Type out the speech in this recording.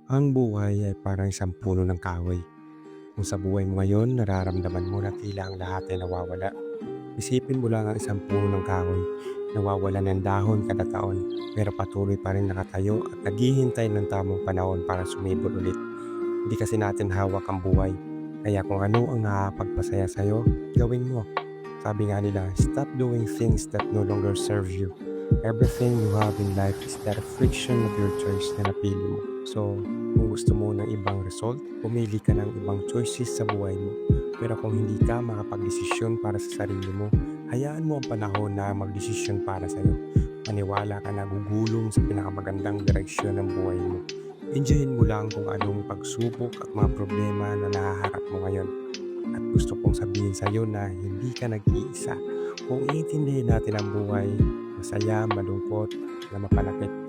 Ang buhay ay parang isang puno ng kahoy. Kung sa buhay mo ngayon nararamdaman mo na tila ang lahat ay nawawala, isipin mo lang ang isang puno ng kahoy. Nawawala ng dahon kada taon, pero patuloy pa rin nakatayo at naghihintay ng tamang panahon para sumibol ulit. Hindi kasi natin hawak ang buhay. Kaya kung ano ang nakakapagpasaya sa'yo, gawin mo. Sabi nga nila, stop doing things that no longer serve you. Everything you have in life is that friction of your choice na napili mo. So, kung gusto mo ng ibang result, pumili ka ng ibang choices sa buhay mo. Pero kung hindi ka makapag-desisyon para sa sarili mo, hayaan mo ang panahon na mag-desisyon para sa'yo. Maniwala ka na gugulong sa pinakamagandang direksyon ng buhay mo. Enjoyin mo lang kung anong pagsubok at mga problema na nahaharap mo ngayon. At gusto kong sabihin sa iyo na hindi ka nag-iisa. Kung iintindihin natin ang buhay, masaya, malungkot, na mapanakit,